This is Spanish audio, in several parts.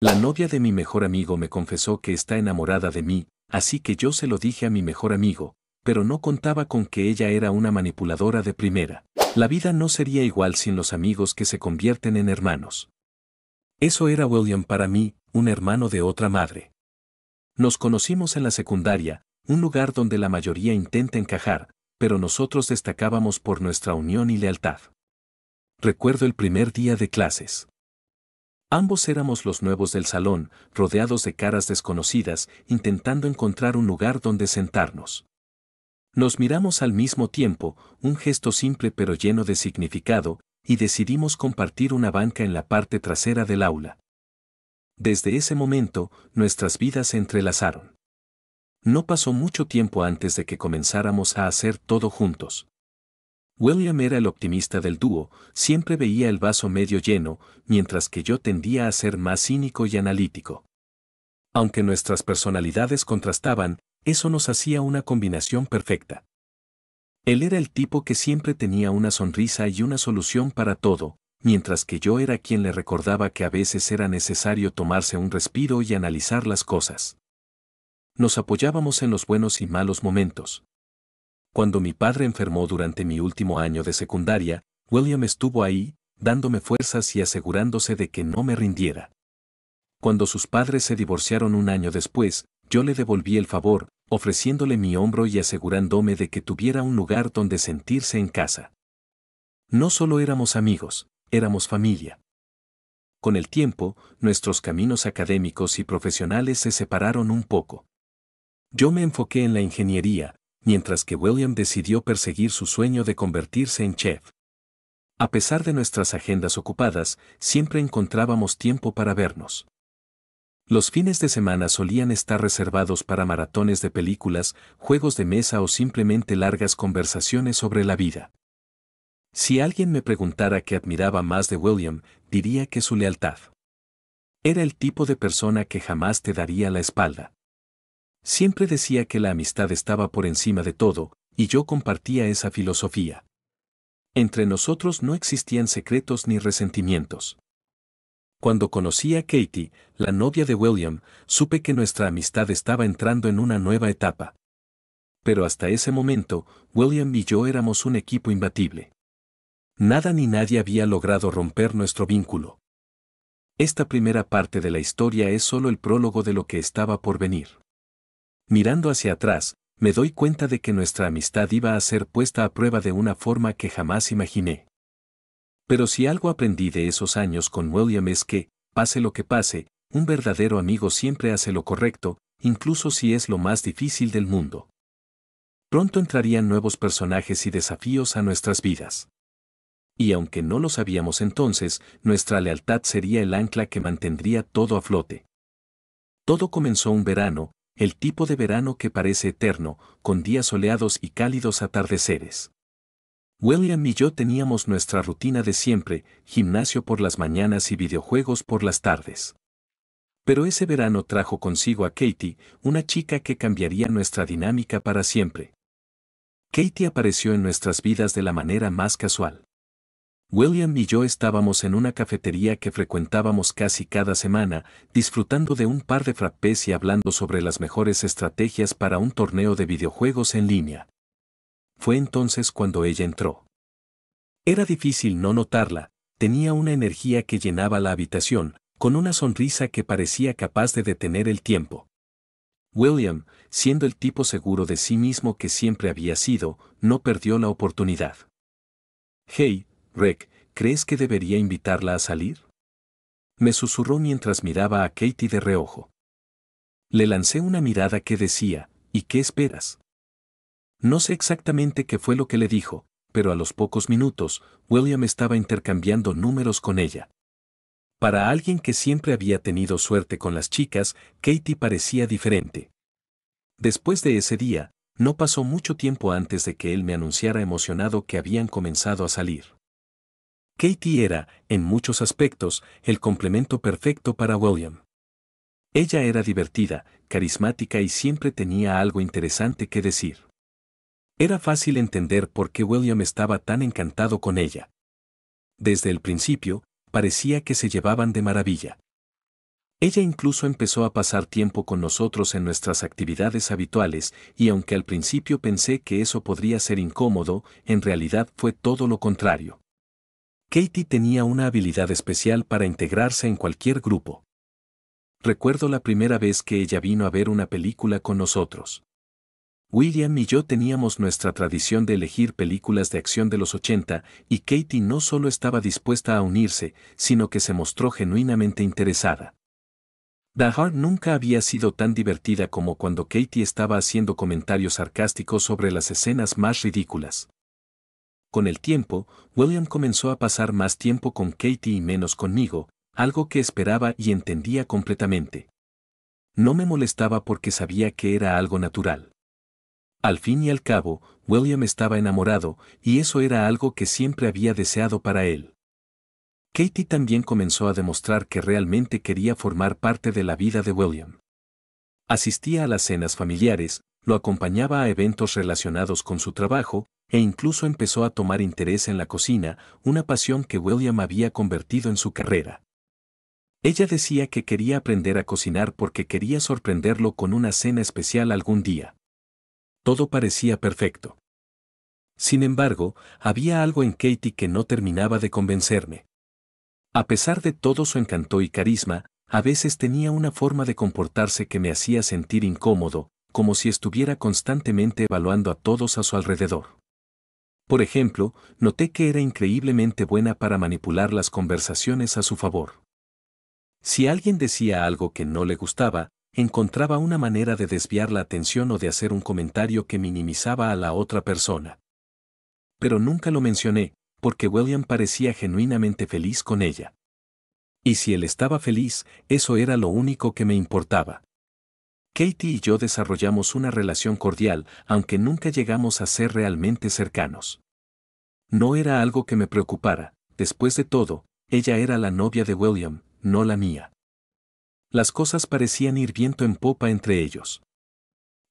La novia de mi mejor amigo me confesó que está enamorada de mí, así que yo se lo dije a mi mejor amigo, pero no contaba con que ella era una manipuladora de primera. La vida no sería igual sin los amigos que se convierten en hermanos. Eso era William para mí, un hermano de otra madre. Nos conocimos en la secundaria, un lugar donde la mayoría intenta encajar, pero nosotros destacábamos por nuestra unión y lealtad. Recuerdo el primer día de clases. Ambos éramos los nuevos del salón, rodeados de caras desconocidas, intentando encontrar un lugar donde sentarnos. Nos miramos al mismo tiempo, un gesto simple pero lleno de significado, y decidimos compartir una banca en la parte trasera del aula. Desde ese momento, nuestras vidas se entrelazaron. No pasó mucho tiempo antes de que comenzáramos a hacer todo juntos. William era el optimista del dúo, siempre veía el vaso medio lleno, mientras que yo tendía a ser más cínico y analítico. Aunque nuestras personalidades contrastaban, eso nos hacía una combinación perfecta. Él era el tipo que siempre tenía una sonrisa y una solución para todo, mientras que yo era quien le recordaba que a veces era necesario tomarse un respiro y analizar las cosas. Nos apoyábamos en los buenos y malos momentos. Cuando mi padre enfermó durante mi último año de secundaria, William estuvo ahí, dándome fuerzas y asegurándose de que no me rindiera. Cuando sus padres se divorciaron un año después, yo le devolví el favor, ofreciéndole mi hombro y asegurándome de que tuviera un lugar donde sentirse en casa. No solo éramos amigos, éramos familia. Con el tiempo, nuestros caminos académicos y profesionales se separaron un poco. Yo me enfoqué en la ingeniería, mientras que William decidió perseguir su sueño de convertirse en chef. A pesar de nuestras agendas ocupadas, siempre encontrábamos tiempo para vernos. Los fines de semana solían estar reservados para maratones de películas, juegos de mesa o simplemente largas conversaciones sobre la vida. Si alguien me preguntara qué admiraba más de William, diría que su lealtad. Era el tipo de persona que jamás te daría la espalda. Siempre decía que la amistad estaba por encima de todo, y yo compartía esa filosofía. Entre nosotros no existían secretos ni resentimientos. Cuando conocí a Katie, la novia de William, supe que nuestra amistad estaba entrando en una nueva etapa. Pero hasta ese momento, William y yo éramos un equipo imbatible. Nada ni nadie había logrado romper nuestro vínculo. Esta primera parte de la historia es solo el prólogo de lo que estaba por venir. Mirando hacia atrás, me doy cuenta de que nuestra amistad iba a ser puesta a prueba de una forma que jamás imaginé. Pero si algo aprendí de esos años con William es que, pase lo que pase, un verdadero amigo siempre hace lo correcto, incluso si es lo más difícil del mundo. Pronto entrarían nuevos personajes y desafíos a nuestras vidas. Y aunque no lo sabíamos entonces, nuestra lealtad sería el ancla que mantendría todo a flote. Todo comenzó un verano, el tipo de verano que parece eterno, con días soleados y cálidos atardeceres. William y yo teníamos nuestra rutina de siempre, gimnasio por las mañanas y videojuegos por las tardes. Pero ese verano trajo consigo a Katie, una chica que cambiaría nuestra dinámica para siempre. Katie apareció en nuestras vidas de la manera más casual. William y yo estábamos en una cafetería que frecuentábamos casi cada semana, disfrutando de un par de frappés y hablando sobre las mejores estrategias para un torneo de videojuegos en línea. Fue entonces cuando ella entró. Era difícil no notarla, tenía una energía que llenaba la habitación, con una sonrisa que parecía capaz de detener el tiempo. William, siendo el tipo seguro de sí mismo que siempre había sido, no perdió la oportunidad. «Hey, Rick, ¿crees que debería invitarla a salir?», me susurró mientras miraba a Katie de reojo. Le lancé una mirada que decía, «¿Y qué esperas?». No sé exactamente qué fue lo que le dijo, pero a los pocos minutos, William estaba intercambiando números con ella. Para alguien que siempre había tenido suerte con las chicas, Katie parecía diferente. Después de ese día, no pasó mucho tiempo antes de que él me anunciara emocionado que habían comenzado a salir. Katie era, en muchos aspectos, el complemento perfecto para William. Ella era divertida, carismática y siempre tenía algo interesante que decir. Era fácil entender por qué William estaba tan encantado con ella. Desde el principio, parecía que se llevaban de maravilla. Ella incluso empezó a pasar tiempo con nosotros en nuestras actividades habituales, y aunque al principio pensé que eso podría ser incómodo, en realidad fue todo lo contrario. Katie tenía una habilidad especial para integrarse en cualquier grupo. Recuerdo la primera vez que ella vino a ver una película con nosotros. William y yo teníamos nuestra tradición de elegir películas de acción de los 80, y Katie no solo estaba dispuesta a unirse, sino que se mostró genuinamente interesada. The Hard nunca había sido tan divertida como cuando Katie estaba haciendo comentarios sarcásticos sobre las escenas más ridículas. Con el tiempo, William comenzó a pasar más tiempo con Katie y menos conmigo, algo que esperaba y entendía completamente. No me molestaba porque sabía que era algo natural. Al fin y al cabo, William estaba enamorado, y eso era algo que siempre había deseado para él. Katie también comenzó a demostrar que realmente quería formar parte de la vida de William. Asistía a las cenas familiares, lo acompañaba a eventos relacionados con su trabajo, e incluso empezó a tomar interés en la cocina, una pasión que William había convertido en su carrera. Ella decía que quería aprender a cocinar porque quería sorprenderlo con una cena especial algún día. Todo parecía perfecto. Sin embargo, había algo en Katie que no terminaba de convencerme. A pesar de todo su encanto y carisma, a veces tenía una forma de comportarse que me hacía sentir incómodo, como si estuviera constantemente evaluando a todos a su alrededor. Por ejemplo, noté que era increíblemente buena para manipular las conversaciones a su favor. Si alguien decía algo que no le gustaba, encontraba una manera de desviar la atención o de hacer un comentario que minimizaba a la otra persona. Pero nunca lo mencioné, porque William parecía genuinamente feliz con ella. Y si él estaba feliz, eso era lo único que me importaba. Katie y yo desarrollamos una relación cordial, aunque nunca llegamos a ser realmente cercanos. No era algo que me preocupara, después de todo, ella era la novia de William, no la mía. Las cosas parecían ir viento en popa entre ellos.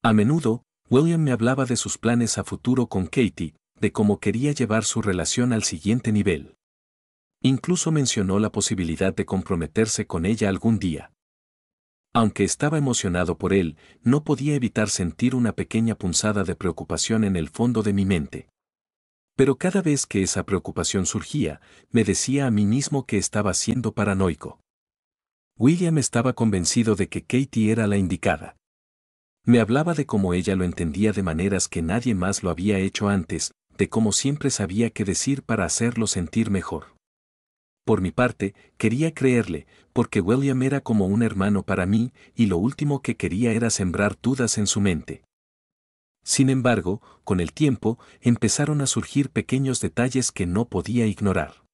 A menudo, William me hablaba de sus planes a futuro con Katie, de cómo quería llevar su relación al siguiente nivel. Incluso mencionó la posibilidad de comprometerse con ella algún día. Aunque estaba emocionado por él, no podía evitar sentir una pequeña punzada de preocupación en el fondo de mi mente. Pero cada vez que esa preocupación surgía, me decía a mí mismo que estaba siendo paranoico. William estaba convencido de que Katie era la indicada. Me hablaba de cómo ella lo entendía de maneras que nadie más lo había hecho antes, de cómo siempre sabía qué decir para hacerlo sentir mejor. Por mi parte, quería creerle, porque William era como un hermano para mí, y lo último que quería era sembrar dudas en su mente. Sin embargo, con el tiempo, empezaron a surgir pequeños detalles que no podía ignorar.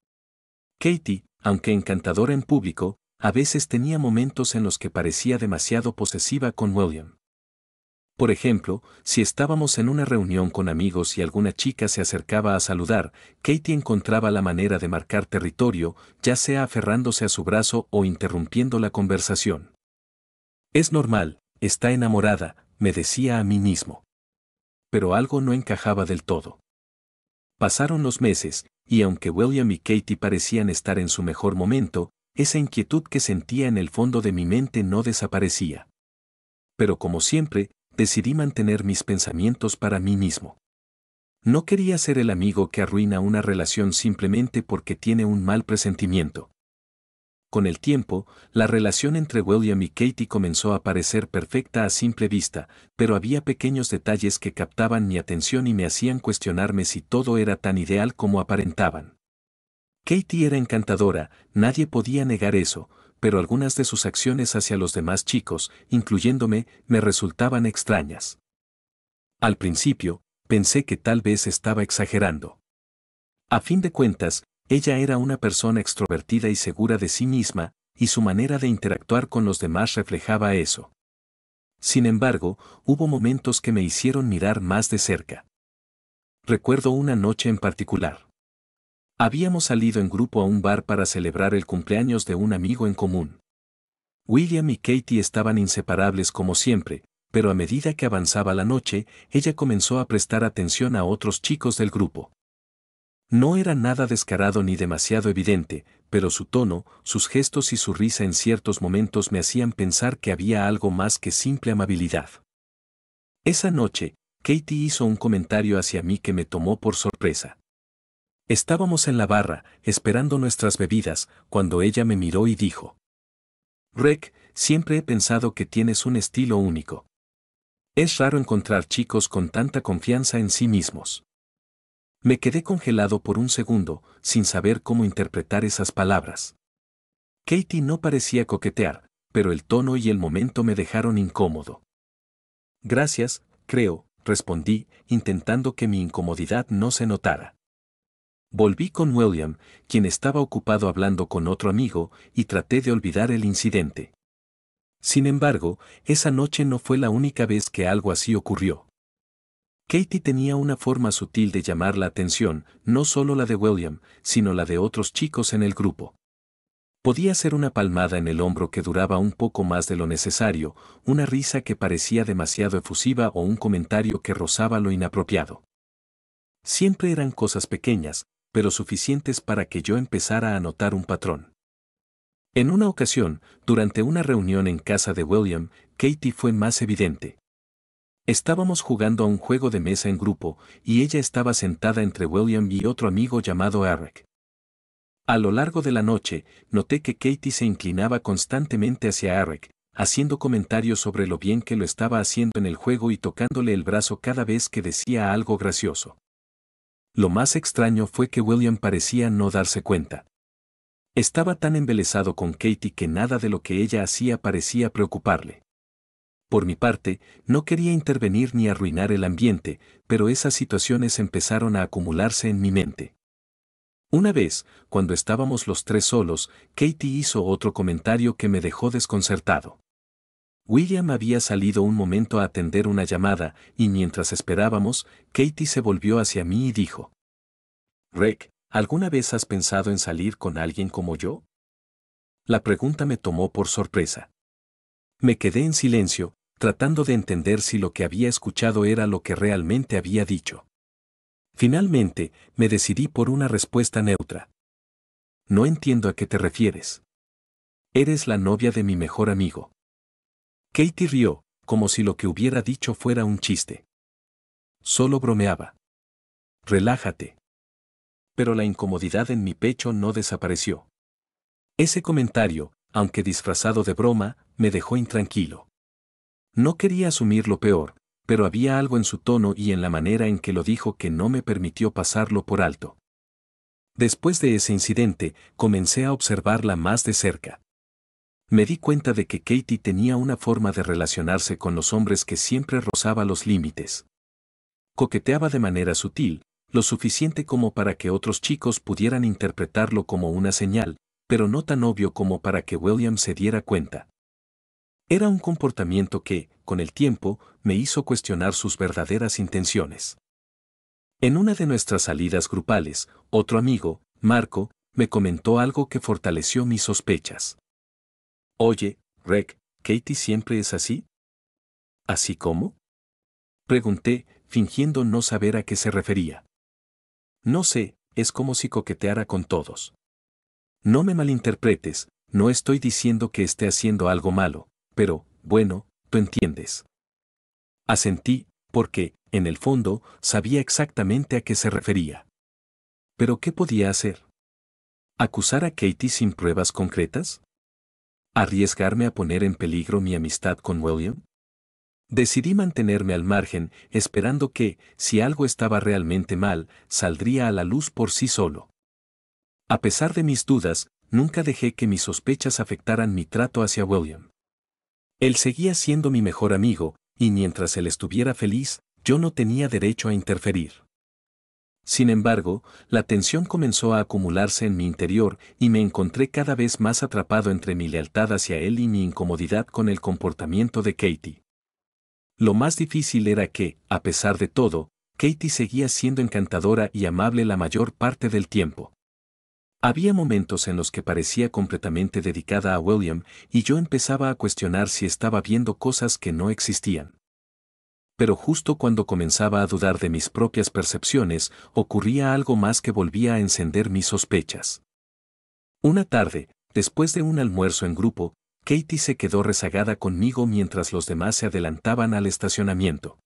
Katie, aunque encantadora en público, a veces tenía momentos en los que parecía demasiado posesiva con William. Por ejemplo, si estábamos en una reunión con amigos y alguna chica se acercaba a saludar, Katie encontraba la manera de marcar territorio, ya sea aferrándose a su brazo o interrumpiendo la conversación. Es normal, está enamorada, me decía a mí mismo. Pero algo no encajaba del todo. Pasaron los meses, y aunque William y Katie parecían estar en su mejor momento, esa inquietud que sentía en el fondo de mi mente no desaparecía. Pero como siempre, decidí mantener mis pensamientos para mí mismo. No quería ser el amigo que arruina una relación simplemente porque tiene un mal presentimiento. Con el tiempo, la relación entre William y Katie comenzó a parecer perfecta a simple vista, pero había pequeños detalles que captaban mi atención y me hacían cuestionarme si todo era tan ideal como aparentaban. Katie era encantadora, nadie podía negar eso, pero algunas de sus acciones hacia los demás chicos, incluyéndome, me resultaban extrañas. Al principio, pensé que tal vez estaba exagerando. A fin de cuentas, ella era una persona extrovertida y segura de sí misma, y su manera de interactuar con los demás reflejaba eso. Sin embargo, hubo momentos que me hicieron mirar más de cerca. Recuerdo una noche en particular. Habíamos salido en grupo a un bar para celebrar el cumpleaños de un amigo en común. William y Katie estaban inseparables como siempre, pero a medida que avanzaba la noche, ella comenzó a prestar atención a otros chicos del grupo. No era nada descarado ni demasiado evidente, pero su tono, sus gestos y su risa en ciertos momentos me hacían pensar que había algo más que simple amabilidad. Esa noche, Katie hizo un comentario hacia mí que me tomó por sorpresa. Estábamos en la barra, esperando nuestras bebidas, cuando ella me miró y dijo: Rek, siempre he pensado que tienes un estilo único. Es raro encontrar chicos con tanta confianza en sí mismos. Me quedé congelado por un segundo, sin saber cómo interpretar esas palabras. Katie no parecía coquetear, pero el tono y el momento me dejaron incómodo. Gracias, creo, respondí, intentando que mi incomodidad no se notara. Volví con William, quien estaba ocupado hablando con otro amigo, y traté de olvidar el incidente. Sin embargo, esa noche no fue la única vez que algo así ocurrió. Katie tenía una forma sutil de llamar la atención, no solo la de William, sino la de otros chicos en el grupo. Podía ser una palmada en el hombro que duraba un poco más de lo necesario, una risa que parecía demasiado efusiva o un comentario que rozaba lo inapropiado. Siempre eran cosas pequeñas, pero suficientes para que yo empezara a notar un patrón. En una ocasión, durante una reunión en casa de William, Katie fue más evidente. Estábamos jugando a un juego de mesa en grupo, y ella estaba sentada entre William y otro amigo llamado Eric. A lo largo de la noche, noté que Katie se inclinaba constantemente hacia Eric, haciendo comentarios sobre lo bien que lo estaba haciendo en el juego y tocándole el brazo cada vez que decía algo gracioso. Lo más extraño fue que William parecía no darse cuenta. Estaba tan embelesado con Katie que nada de lo que ella hacía parecía preocuparle. Por mi parte, no quería intervenir ni arruinar el ambiente, pero esas situaciones empezaron a acumularse en mi mente. Una vez, cuando estábamos los tres solos, Katie hizo otro comentario que me dejó desconcertado. William había salido un momento a atender una llamada, y mientras esperábamos, Katie se volvió hacia mí y dijo: Rek, ¿alguna vez has pensado en salir con alguien como yo? La pregunta me tomó por sorpresa. Me quedé en silencio, tratando de entender si lo que había escuchado era lo que realmente había dicho. Finalmente, me decidí por una respuesta neutra. No entiendo a qué te refieres. Eres la novia de mi mejor amigo. Katie rió, como si lo que hubiera dicho fuera un chiste. Solo bromeaba. Relájate. Pero la incomodidad en mi pecho no desapareció. Ese comentario, aunque disfrazado de broma, me dejó intranquilo. No quería asumir lo peor, pero había algo en su tono y en la manera en que lo dijo que no me permitió pasarlo por alto. Después de ese incidente, comencé a observarla más de cerca. Me di cuenta de que Katie tenía una forma de relacionarse con los hombres que siempre rozaba los límites. Coqueteaba de manera sutil, lo suficiente como para que otros chicos pudieran interpretarlo como una señal, pero no tan obvio como para que William se diera cuenta. Era un comportamiento que, con el tiempo, me hizo cuestionar sus verdaderas intenciones. En una de nuestras salidas grupales, otro amigo, Marco, me comentó algo que fortaleció mis sospechas. Oye, Rek, ¿Katie siempre es así? ¿Así cómo? Pregunté, fingiendo no saber a qué se refería. No sé, es como si coqueteara con todos. No me malinterpretes, no estoy diciendo que esté haciendo algo malo, pero, bueno, tú entiendes. Asentí, porque, en el fondo, sabía exactamente a qué se refería. ¿Pero qué podía hacer? ¿Acusar a Katie sin pruebas concretas? ¿Arriesgarme a poner en peligro mi amistad con William? Decidí mantenerme al margen, esperando que, si algo estaba realmente mal, saldría a la luz por sí solo. A pesar de mis dudas, nunca dejé que mis sospechas afectaran mi trato hacia William. Él seguía siendo mi mejor amigo, y mientras él estuviera feliz, yo no tenía derecho a interferir. Sin embargo, la tensión comenzó a acumularse en mi interior y me encontré cada vez más atrapado entre mi lealtad hacia él y mi incomodidad con el comportamiento de Katie. Lo más difícil era que, a pesar de todo, Katie seguía siendo encantadora y amable la mayor parte del tiempo. Había momentos en los que parecía completamente dedicada a William y yo empezaba a cuestionar si estaba viendo cosas que no existían. Pero justo cuando comenzaba a dudar de mis propias percepciones, ocurría algo más que volvía a encender mis sospechas. Una tarde, después de un almuerzo en grupo, Katie se quedó rezagada conmigo mientras los demás se adelantaban al estacionamiento.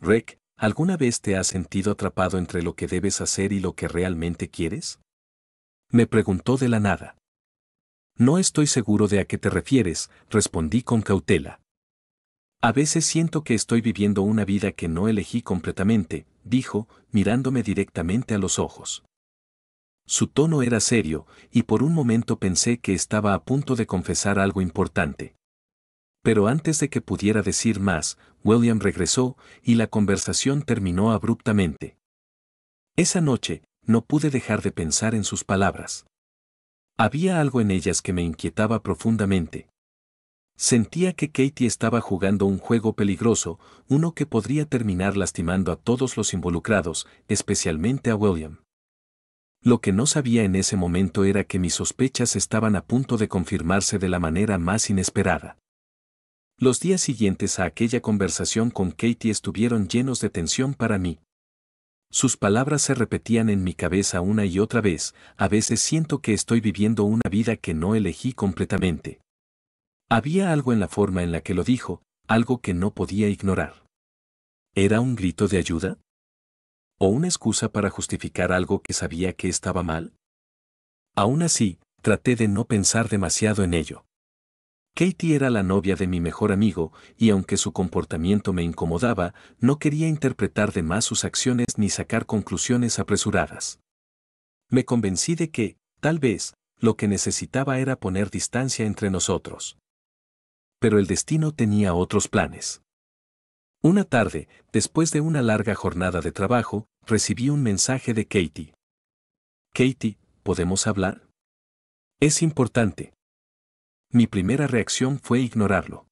Rick, ¿alguna vez te has sentido atrapado entre lo que debes hacer y lo que realmente quieres? Me preguntó de la nada. No estoy seguro de a qué te refieres, respondí con cautela. A veces siento que estoy viviendo una vida que no elegí completamente, dijo, mirándome directamente a los ojos. Su tono era serio, y por un momento pensé que estaba a punto de confesar algo importante. Pero antes de que pudiera decir más, William regresó, y la conversación terminó abruptamente. Esa noche, no pude dejar de pensar en sus palabras. Había algo en ellas que me inquietaba profundamente. Sentía que Katie estaba jugando un juego peligroso, uno que podría terminar lastimando a todos los involucrados, especialmente a William. Lo que no sabía en ese momento era que mis sospechas estaban a punto de confirmarse de la manera más inesperada. Los días siguientes a aquella conversación con Katie estuvieron llenos de tensión para mí. Sus palabras se repetían en mi cabeza una y otra vez, a veces siento que estoy viviendo una vida que no elegí completamente. Había algo en la forma en la que lo dijo, algo que no podía ignorar. ¿Era un grito de ayuda? ¿O una excusa para justificar algo que sabía que estaba mal? Aún así, traté de no pensar demasiado en ello. Katie era la novia de mi mejor amigo, y aunque su comportamiento me incomodaba, no quería interpretar de más sus acciones ni sacar conclusiones apresuradas. Me convencí de que, tal vez, lo que necesitaba era poner distancia entre nosotros. Pero el destino tenía otros planes. Una tarde, después de una larga jornada de trabajo, recibí un mensaje de Katie. Katie, ¿podemos hablar? Es importante. Mi primera reacción fue ignorarlo.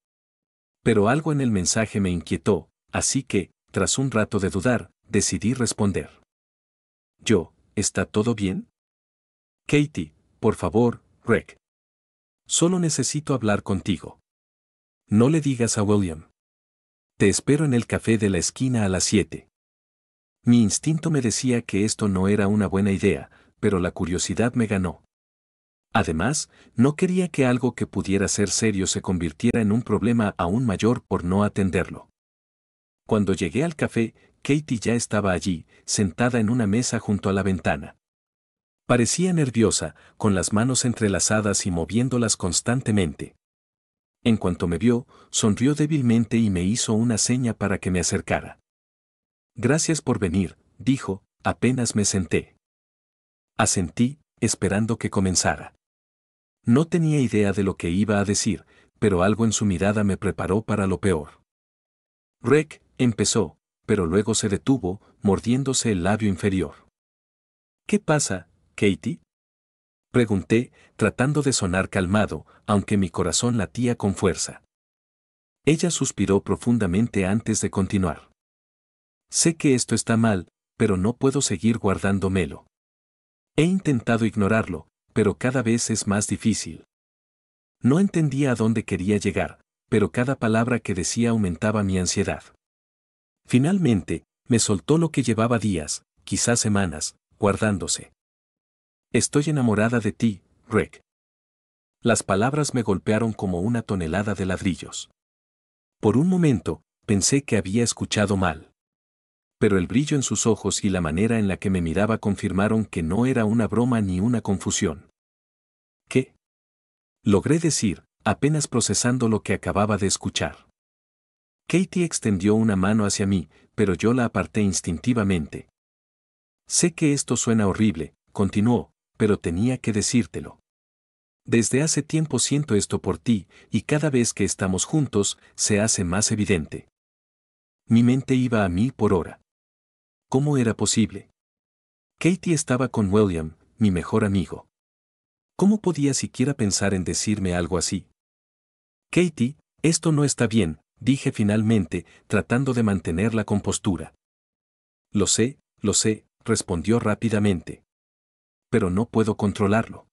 Pero algo en el mensaje me inquietó, así que, tras un rato de dudar, decidí responder. ¿Está todo bien? Katie, por favor, Rick. Solo necesito hablar contigo. No le digas a William. Te espero en el café de la esquina a las 7. Mi instinto me decía que esto no era una buena idea, pero la curiosidad me ganó. Además, no quería que algo que pudiera ser serio se convirtiera en un problema aún mayor por no atenderlo. Cuando llegué al café, Katie ya estaba allí, sentada en una mesa junto a la ventana. Parecía nerviosa, con las manos entrelazadas y moviéndolas constantemente. En cuanto me vio, sonrió débilmente y me hizo una seña para que me acercara. Gracias por venir, dijo, apenas me senté. Asentí, esperando que comenzara. No tenía idea de lo que iba a decir, pero algo en su mirada me preparó para lo peor. Rick, empezó, pero luego se detuvo, mordiéndose el labio inferior. ¿Qué pasa, Katie? Pregunté, tratando de sonar calmado, aunque mi corazón latía con fuerza. Ella suspiró profundamente antes de continuar. Sé que esto está mal, pero no puedo seguir guardándomelo. He intentado ignorarlo, pero cada vez es más difícil. No entendía a dónde quería llegar, pero cada palabra que decía aumentaba mi ansiedad. Finalmente, me soltó lo que llevaba días, quizás semanas, guardándose. Estoy enamorada de ti, Rick. Las palabras me golpearon como una tonelada de ladrillos. Por un momento, pensé que había escuchado mal. Pero el brillo en sus ojos y la manera en la que me miraba confirmaron que no era una broma ni una confusión. ¿Qué? Logré decir, apenas procesando lo que acababa de escuchar. Katie extendió una mano hacia mí, pero yo la aparté instintivamente. Sé que esto suena horrible, continuó, pero tenía que decírtelo. Desde hace tiempo siento esto por ti, y cada vez que estamos juntos, se hace más evidente. Mi mente iba a 1000 por hora. ¿Cómo era posible? Katie estaba con William, mi mejor amigo. ¿Cómo podía siquiera pensar en decirme algo así? Katie, esto no está bien, dije finalmente, tratando de mantener la compostura. Lo sé, respondió rápidamente. Pero no puedo controlarlo.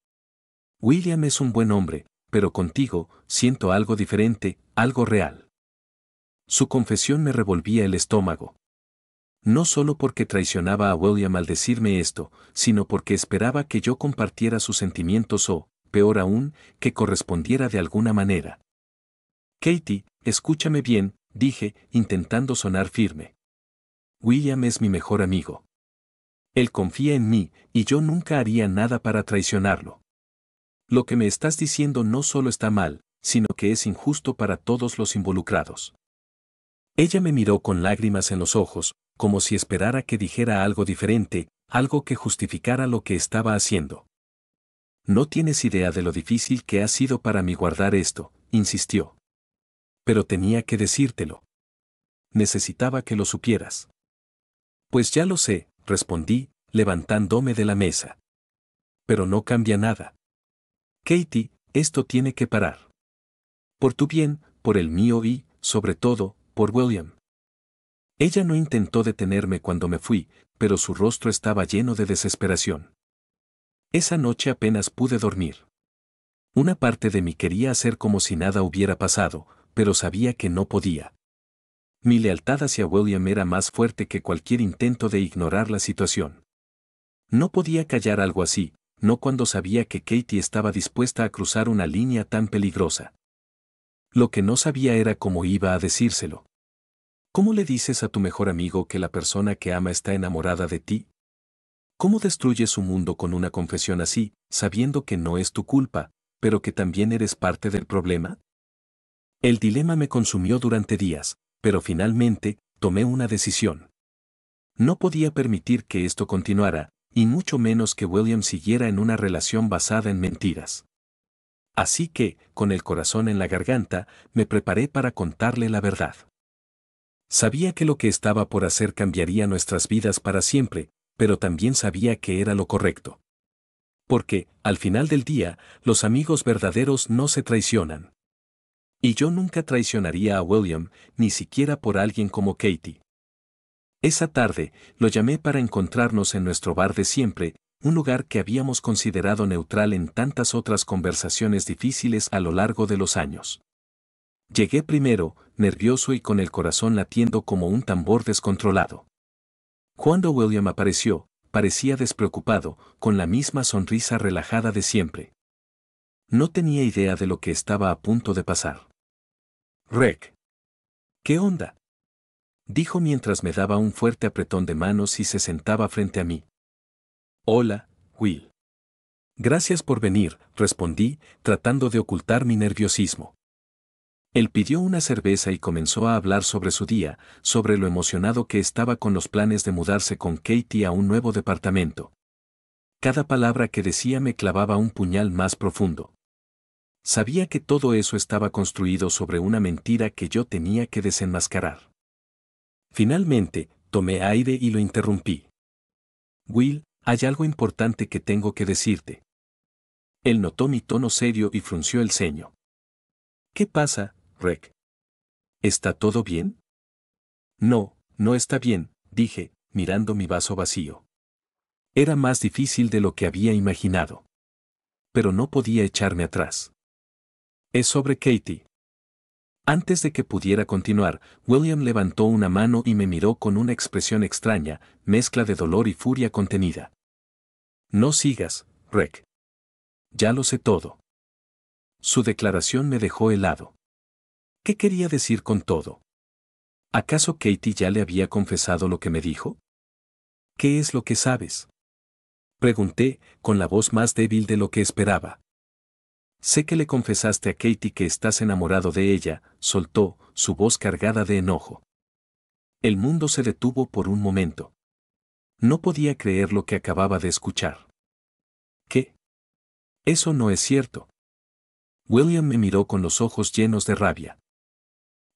William es un buen hombre, pero contigo, siento algo diferente, algo real. Su confesión me revolvía el estómago. No solo porque traicionaba a William al decirme esto, sino porque esperaba que yo compartiera sus sentimientos o, peor aún, que correspondiera de alguna manera. Katie, escúchame bien, dije, intentando sonar firme. William es mi mejor amigo. Él confía en mí, y yo nunca haría nada para traicionarlo. Lo que me estás diciendo no solo está mal, sino que es injusto para todos los involucrados. Ella me miró con lágrimas en los ojos, como si esperara que dijera algo diferente, algo que justificara lo que estaba haciendo. No tienes idea de lo difícil que ha sido para mí guardar esto, insistió. Pero tenía que decírtelo. Necesitaba que lo supieras. Pues ya lo sé, respondí, levantándome de la mesa. Pero no cambia nada. Katie, esto tiene que parar. Por tu bien, por el mío y, sobre todo, por William. Ella no intentó detenerme cuando me fui, pero su rostro estaba lleno de desesperación. Esa noche apenas pude dormir. Una parte de mí quería hacer como si nada hubiera pasado, pero sabía que no podía. Mi lealtad hacia William era más fuerte que cualquier intento de ignorar la situación. No podía callar algo así, no cuando sabía que Katie estaba dispuesta a cruzar una línea tan peligrosa. Lo que no sabía era cómo iba a decírselo. ¿Cómo le dices a tu mejor amigo que la persona que ama está enamorada de ti? ¿Cómo destruyes su mundo con una confesión así, sabiendo que no es tu culpa, pero que también eres parte del problema? El dilema me consumió durante días, pero finalmente, tomé una decisión. No podía permitir que esto continuara, y mucho menos que William siguiera en una relación basada en mentiras. Así que, con el corazón en la garganta, me preparé para contarle la verdad. Sabía que lo que estaba por hacer cambiaría nuestras vidas para siempre, pero también sabía que era lo correcto. Porque, al final del día, los amigos verdaderos no se traicionan. Y yo nunca traicionaría a William, ni siquiera por alguien como Katie. Esa tarde, lo llamé para encontrarnos en nuestro bar de siempre, un lugar que habíamos considerado neutral en tantas otras conversaciones difíciles a lo largo de los años. Llegué primero, nervioso y con el corazón latiendo como un tambor descontrolado. Cuando William apareció, parecía despreocupado, con la misma sonrisa relajada de siempre. No tenía idea de lo que estaba a punto de pasar. «Rec. ¿Qué onda?», dijo mientras me daba un fuerte apretón de manos y se sentaba frente a mí. «Hola, Will». «Gracias por venir», respondí, tratando de ocultar mi nerviosismo. Él pidió una cerveza y comenzó a hablar sobre su día, sobre lo emocionado que estaba con los planes de mudarse con Katie a un nuevo departamento. Cada palabra que decía me clavaba un puñal más profundo. Sabía que todo eso estaba construido sobre una mentira que yo tenía que desenmascarar. Finalmente, tomé aire y lo interrumpí. «Will, hay algo importante que tengo que decirte». Él notó mi tono serio y frunció el ceño. «¿Qué pasa, Rec? ¿Está todo bien?». «No, no está bien», dije, mirando mi vaso vacío. Era más difícil de lo que había imaginado. Pero no podía echarme atrás. «Es sobre Katie». Antes de que pudiera continuar, William levantó una mano y me miró con una expresión extraña, mezcla de dolor y furia contenida. «No sigas, Rec. Ya lo sé todo». Su declaración me dejó helado. ¿Qué quería decir con todo? ¿Acaso Katie ya le había confesado lo que me dijo? ¿Qué es lo que sabes?, pregunté, con la voz más débil de lo que esperaba. «Sé que le confesaste a Katie que estás enamorado de ella», soltó, su voz cargada de enojo. El mundo se detuvo por un momento. No podía creer lo que acababa de escuchar. ¿Qué? Eso no es cierto. William me miró con los ojos llenos de rabia.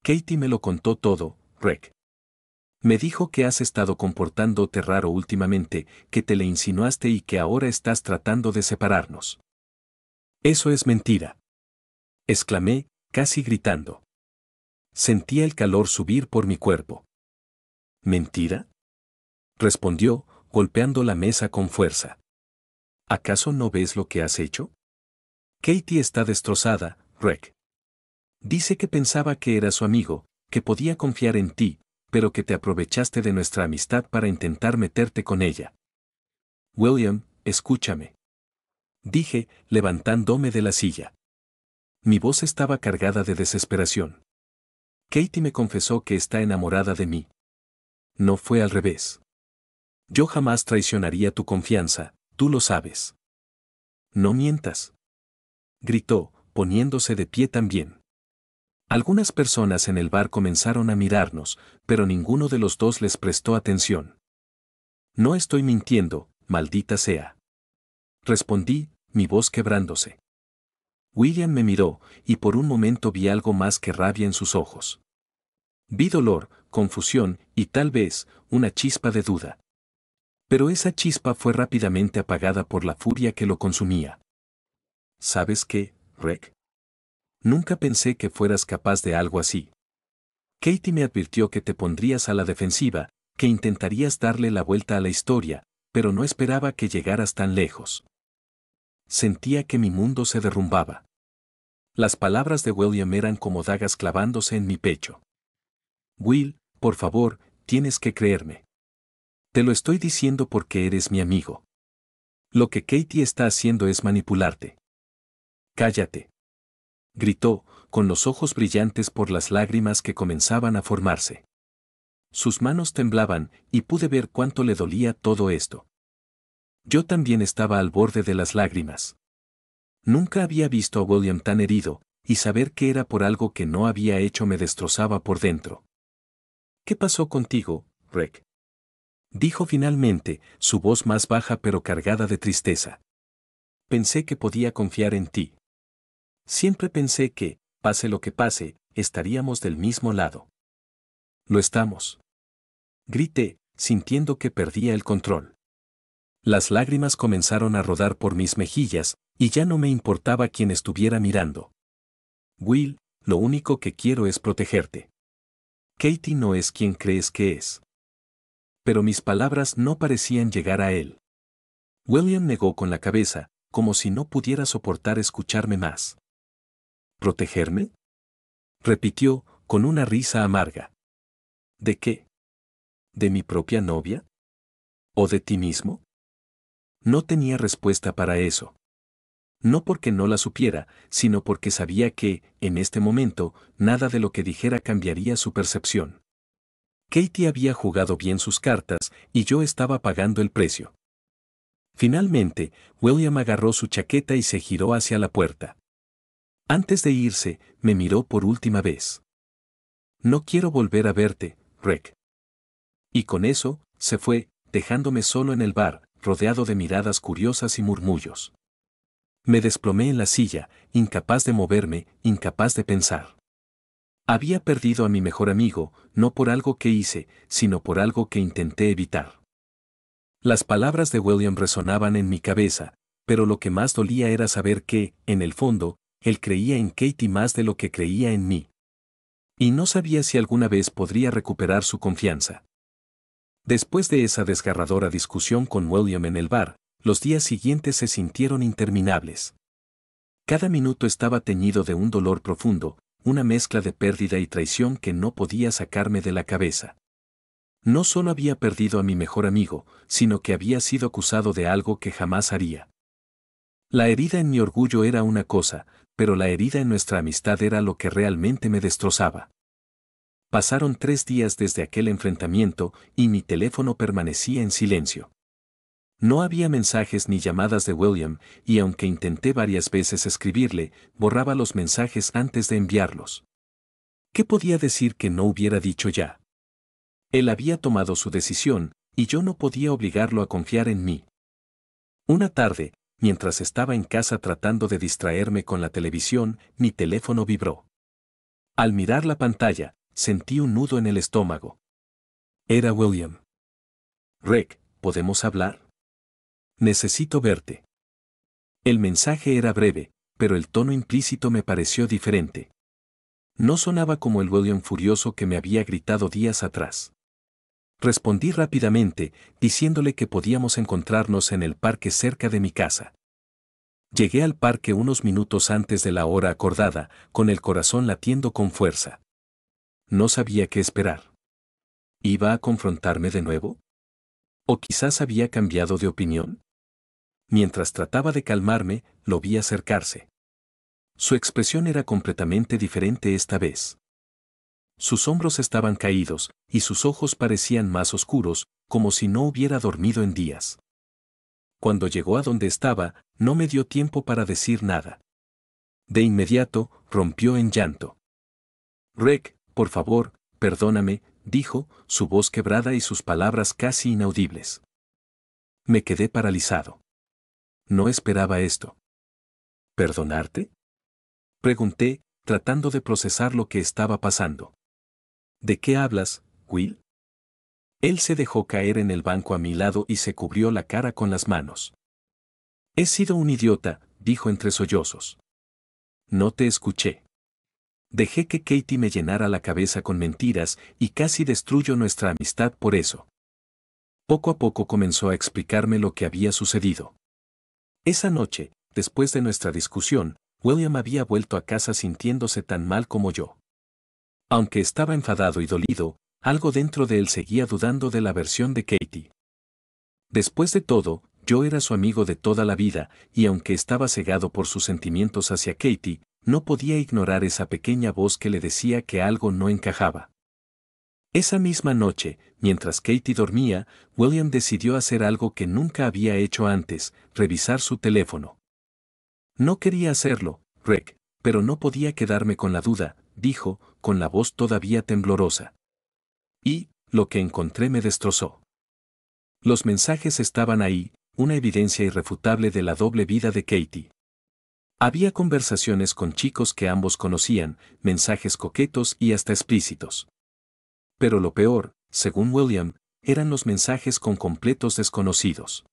«Katie me lo contó todo, Rec. Me dijo que has estado comportándote raro últimamente, que te le insinuaste y que ahora estás tratando de separarnos». «Eso es mentira», exclamé, casi gritando. Sentía el calor subir por mi cuerpo. «¿Mentira?», respondió, golpeando la mesa con fuerza. «¿Acaso no ves lo que has hecho? Katie está destrozada, Rec. Dice que pensaba que era su amigo, que podía confiar en ti, pero que te aprovechaste de nuestra amistad para intentar meterte con ella. William, escúchame. Dije, levantándome de la silla. Mi voz estaba cargada de desesperación. Katie me confesó que está enamorada de mí. No fue al revés. Yo jamás traicionaría tu confianza, tú lo sabes. No mientas. Gritó, poniéndose de pie también. Algunas personas en el bar comenzaron a mirarnos, pero ninguno de los dos les prestó atención. No estoy mintiendo, maldita sea. Respondí, mi voz quebrándose. William me miró, y por un momento vi algo más que rabia en sus ojos. Vi dolor, confusión, y tal vez, una chispa de duda. Pero esa chispa fue rápidamente apagada por la furia que lo consumía. ¿Sabes qué, Rick? Nunca pensé que fueras capaz de algo así. Katie me advirtió que te pondrías a la defensiva, que intentarías darle la vuelta a la historia, pero no esperaba que llegaras tan lejos. Sentía que mi mundo se derrumbaba. Las palabras de William eran como dagas clavándose en mi pecho. Will, por favor, tienes que creerme. Te lo estoy diciendo porque eres mi amigo. Lo que Katie está haciendo es manipularte. Cállate. Gritó, con los ojos brillantes por las lágrimas que comenzaban a formarse. Sus manos temblaban, y pude ver cuánto le dolía todo esto. Yo también estaba al borde de las lágrimas. Nunca había visto a William tan herido, y saber que era por algo que no había hecho me destrozaba por dentro. ¿Qué pasó contigo, Rick? Dijo finalmente, su voz más baja pero cargada de tristeza. Pensé que podía confiar en ti. Siempre pensé que, pase lo que pase, estaríamos del mismo lado. Lo estamos. Grité, sintiendo que perdía el control. Las lágrimas comenzaron a rodar por mis mejillas, y ya no me importaba quién estuviera mirando. Will, lo único que quiero es protegerte. Katie no es quien crees que es. Pero mis palabras no parecían llegar a él. William negó con la cabeza, como si no pudiera soportar escucharme más. ¿Protegerme? Repitió, con una risa amarga. ¿De qué? ¿De mi propia novia? ¿O de ti mismo? No tenía respuesta para eso. No porque no la supiera, sino porque sabía que, en este momento, nada de lo que dijera cambiaría su percepción. Katie había jugado bien sus cartas, y yo estaba pagando el precio. Finalmente, William agarró su chaqueta y se giró hacia la puerta. Antes de irse, me miró por última vez. No quiero volver a verte, Rick. Y con eso, se fue, dejándome solo en el bar, rodeado de miradas curiosas y murmullos. Me desplomé en la silla, incapaz de moverme, incapaz de pensar. Había perdido a mi mejor amigo, no por algo que hice, sino por algo que intenté evitar. Las palabras de William resonaban en mi cabeza, pero lo que más dolía era saber que, en el fondo, él creía en Katie más de lo que creía en mí. Y no sabía si alguna vez podría recuperar su confianza. Después de esa desgarradora discusión con William en el bar, los días siguientes se sintieron interminables. Cada minuto estaba teñido de un dolor profundo, una mezcla de pérdida y traición que no podía sacarme de la cabeza. No solo había perdido a mi mejor amigo, sino que había sido acusado de algo que jamás haría. La herida en mi orgullo era una cosa, pero la herida en nuestra amistad era lo que realmente me destrozaba. Pasaron 3 días desde aquel enfrentamiento y mi teléfono permanecía en silencio. No había mensajes ni llamadas de William, y aunque intenté varias veces escribirle, borraba los mensajes antes de enviarlos. ¿Qué podía decir que no hubiera dicho ya? Él había tomado su decisión, y yo no podía obligarlo a confiar en mí. Una tarde, mientras estaba en casa tratando de distraerme con la televisión, mi teléfono vibró. Al mirar la pantalla, sentí un nudo en el estómago. Era William. Rick, ¿podemos hablar? Necesito verte. El mensaje era breve, pero el tono implícito me pareció diferente. No sonaba como el William furioso que me había gritado días atrás. Respondí rápidamente, diciéndole que podíamos encontrarnos en el parque cerca de mi casa. Llegué al parque unos minutos antes de la hora acordada, con el corazón latiendo con fuerza. No sabía qué esperar. ¿Iba a confrontarme de nuevo? ¿O quizás había cambiado de opinión? Mientras trataba de calmarme, lo vi acercarse. Su expresión era completamente diferente esta vez. Sus hombros estaban caídos, y sus ojos parecían más oscuros, como si no hubiera dormido en días. Cuando llegó a donde estaba, no me dio tiempo para decir nada. De inmediato, rompió en llanto. «Rick, por favor, perdóname», dijo, su voz quebrada y sus palabras casi inaudibles. Me quedé paralizado. No esperaba esto. ¿Perdonarte?, pregunté, tratando de procesar lo que estaba pasando. ¿De qué hablas, Will? Él se dejó caer en el banco a mi lado y se cubrió la cara con las manos. He sido un idiota, dijo entre sollozos. No te escuché. Dejé que Katie me llenara la cabeza con mentiras y casi destruyó nuestra amistad por eso. Poco a poco comenzó a explicarme lo que había sucedido. Esa noche, después de nuestra discusión, William había vuelto a casa sintiéndose tan mal como yo. Aunque estaba enfadado y dolido, algo dentro de él seguía dudando de la versión de Katie. Después de todo, yo era su amigo de toda la vida, y aunque estaba cegado por sus sentimientos hacia Katie, no podía ignorar esa pequeña voz que le decía que algo no encajaba. Esa misma noche, mientras Katie dormía, William decidió hacer algo que nunca había hecho antes, revisar su teléfono. No quería hacerlo, Rick, pero no podía quedarme con la duda, dijo, con la voz todavía temblorosa. Y, lo que encontré me destrozó. Los mensajes estaban ahí, una evidencia irrefutable de la doble vida de Katie. Había conversaciones con chicos que ambos conocían, mensajes coquetos y hasta explícitos. Pero lo peor, según William, eran los mensajes con completos desconocidos.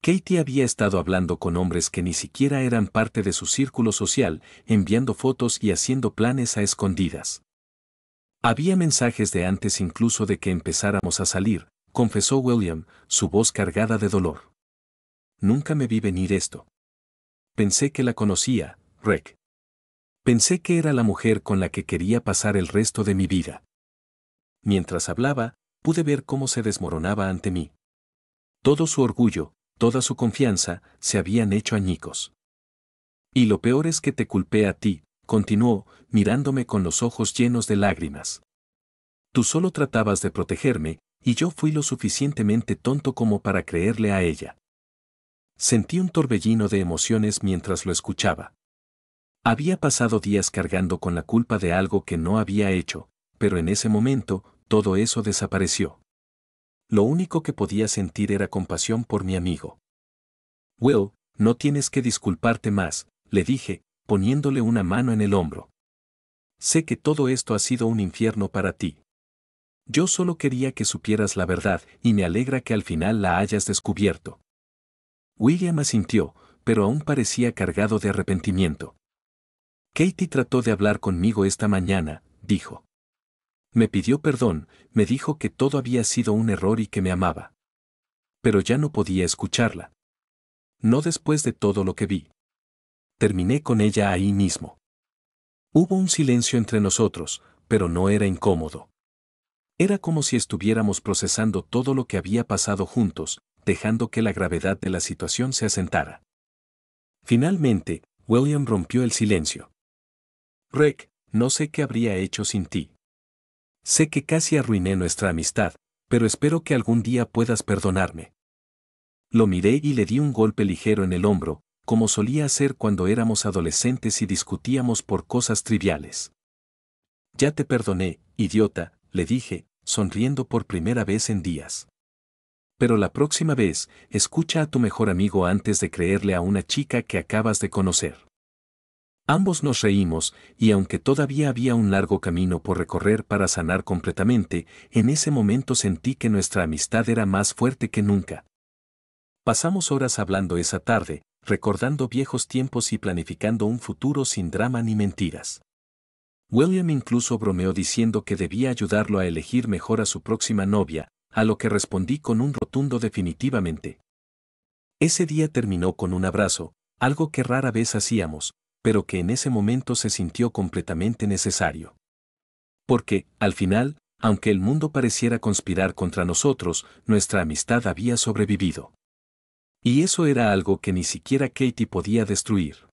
Katie había estado hablando con hombres que ni siquiera eran parte de su círculo social, enviando fotos y haciendo planes a escondidas. Había mensajes de antes incluso de que empezáramos a salir, confesó William, su voz cargada de dolor. Nunca me vi venir esto. Pensé que la conocía, Rick. Pensé que era la mujer con la que quería pasar el resto de mi vida. Mientras hablaba, pude ver cómo se desmoronaba ante mí. Todo su orgullo, toda su confianza, se habían hecho añicos. Y lo peor es que te culpé a ti, continuó, mirándome con los ojos llenos de lágrimas. Tú solo tratabas de protegerme, y yo fui lo suficientemente tonto como para creerle a ella. Sentí un torbellino de emociones mientras lo escuchaba. Había pasado días cargando con la culpa de algo que no había hecho, pero en ese momento, todo eso desapareció. Lo único que podía sentir era compasión por mi amigo. Will, no tienes que disculparte más, le dije, poniéndole una mano en el hombro. Sé que todo esto ha sido un infierno para ti. Yo solo quería que supieras la verdad y me alegra que al final la hayas descubierto. William asintió, pero aún parecía cargado de arrepentimiento. Katie trató de hablar conmigo esta mañana, dijo. Me pidió perdón, me dijo que todo había sido un error y que me amaba. Pero ya no podía escucharla. No después de todo lo que vi. Terminé con ella ahí mismo. Hubo un silencio entre nosotros, pero no era incómodo. Era como si estuviéramos procesando todo lo que había pasado juntos, dejando que la gravedad de la situación se asentara. Finalmente, William rompió el silencio. Rick, no sé qué habría hecho sin ti. Sé que casi arruiné nuestra amistad, pero espero que algún día puedas perdonarme. Lo miré y le di un golpe ligero en el hombro, como solía hacer cuando éramos adolescentes y discutíamos por cosas triviales. Ya te perdoné, idiota, le dije, sonriendo por primera vez en días. Pero la próxima vez, escucha a tu mejor amigo antes de creerle a una chica que acabas de conocer. Ambos nos reímos, y aunque todavía había un largo camino por recorrer para sanar completamente, en ese momento sentí que nuestra amistad era más fuerte que nunca. Pasamos horas hablando esa tarde, recordando viejos tiempos y planificando un futuro sin drama ni mentiras. William incluso bromeó diciendo que debía ayudarlo a elegir mejor a su próxima novia, a lo que respondí con un rotundo definitivamente. Ese día terminó con un abrazo, algo que rara vez hacíamos, pero que en ese momento se sintió completamente necesario. Porque, al final, Aunque el mundo pareciera conspirar contra nosotros, nuestra amistad había sobrevivido. Y eso era algo que ni siquiera Katie podía destruir.